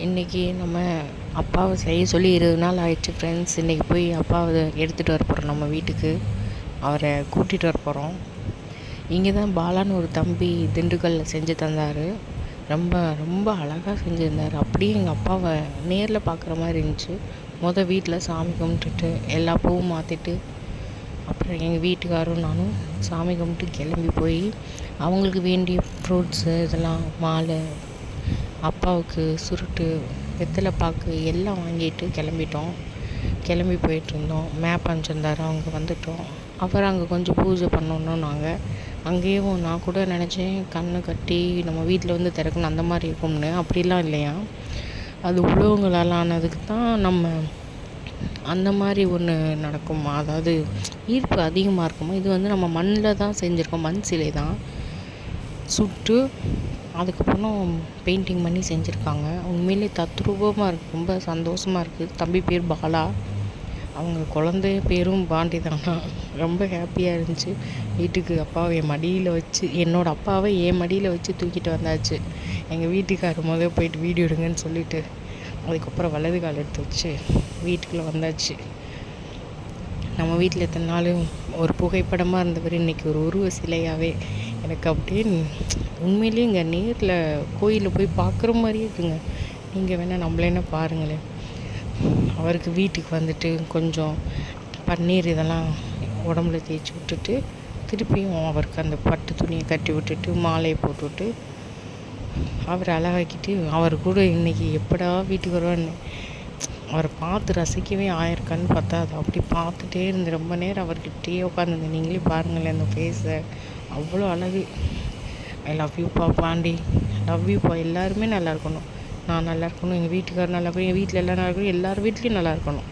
இன்றைக்கி நம்ம அப்பாவை செய்ய சொல்லி 20 நாள் ஆயிடுச்சு ஃப்ரெண்ட்ஸ். இன்றைக்கி போய் அப்பாவை எடுத்துகிட்டு வர போகிறோம் நம்ம வீட்டுக்கு. அவரை கூட்டிகிட்டு வர போகிறோம். இங்கே தான் பாலான்னு ஒரு தம்பி திண்டுக்கல்லில் செஞ்சு தந்தார். ரொம்ப ரொம்ப அழகாக செஞ்சுருந்தார். அப்படியே எங்கள் அப்பாவை நேரில் பார்க்குற மாதிரி இருந்துச்சு. வீட்டில் சாமி கும்பிட்டுட்டு எல்லா பூவும் மாற்றிட்டு அப்புறம் எங்கள் வீட்டுக்காரும் நானும் சாமி கும்பிட்டு கிளம்பி போய் அவங்களுக்கு வேண்டிய ஃப்ரூட்ஸு இதெல்லாம் மாலை, அப்பாவுக்கு சுருட்டு, வெத்தலை பாக்கு எல்லாம் வாங்கிட்டு கிளம்பி போயிட்டுருந்தோம். மேப் அனுப்பிச்சிருந்தாரு, அவங்க வந்துவிட்டோம். அப்புறம் அங்கே கொஞ்சம் பூஜை பண்ணணும். நாங்கள் அங்கேயும் நான் கூட நினச்சேன் கண்ணை கட்டி நம்ம வீட்டில் வந்து திறக்கணும் அந்த மாதிரி இருக்கும்னு. அப்படிலாம் இல்லையா, அது உழவுங்களால் ஆனதுக்கு தான் நம்ம அந்த மாதிரி ஒன்று நடக்குமா, அதாவது ஈர்ப்பு அதிகமாக இருக்குமா. இது வந்து நம்ம மண்ணில் தான் செஞ்சுருக்கோம், மண் சிலை தான் சுட்டு அதுக்கப்புறம் பெயிண்டிங் பண்ணி செஞ்சுருக்காங்க. உண்மையிலே தத்ரூபமாக இருக்குது, ரொம்ப சந்தோஷமாக இருக்குது. தம்பி பேர் பாலா, அவங்க குழந்தை பேரும் பாண்டி தானா. ரொம்ப ஹாப்பியாக இருந்துச்சு. வீட்டுக்கு அப்பாவை என் மடியில் வச்சு, என்னோடய அப்பாவை என் மடியில் வச்சு தூக்கிட்டு வந்தாச்சு. எங்கள் வீட்டுக்காரர் போயிட்டு வீடியோ எடுங்கன்னு சொல்லிவிட்டு அதுக்கப்புறம் வலது கால் எடுத்து வச்சு வீட்டுக்குள்ளே வந்தாச்சு. நம்ம வீட்டில் எத்தனை நாளும் ஒரு புகைப்படமாக இருந்தவர் இன்றைக்கி ஒரு உருவ சிலையாகவே எனக்கு அப்படியே உண்மையிலேயே இங்கே நேரில் கோயிலில் போய் பார்க்குற மாதிரியே இருக்குங்க. நீங்கள் வேணால் நம்மளேன்னா பாருங்களேன். அவருக்கு வீட்டுக்கு வந்துட்டு கொஞ்சம் பன்னீர் இதெல்லாம் உடம்புல தேய்ச்சி விட்டுட்டு திருப்பியும் அவருக்கு அந்த பட்டு துணியை கட்டி விட்டுட்டு மாலையை போட்டுவிட்டு அவரை அழகாக்கிட்டு அவர் கூட இன்றைக்கி எப்படா வீட்டுக்கு வருவான்னு அவரை பார்த்து ரசிக்கவே ஆயிருக்கான்னு பார்த்தா அதை அப்படி பார்த்துட்டே இருந்து ரொம்ப நேரம் அவர்கிட்டயே உட்காந்துருந்தேன். நீங்களே பாருங்களேன் அந்த ஃபேஸை, அவ்வளோ அழகு. ஐ லவ் யூப்பா பாண்டி, லவ் யூப்பா. எல்லாருமே நல்லா இருக்கணும், நான் நல்லா இருக்கணும், எங்கள் வீட்டுக்காரர் நல்லா இருக்கணும், எங்கள் வீட்டில் எல்லாம் நல்லா இருக்கணும், எல்லார் வீட்லேயும் நல்லா இருக்கணும்.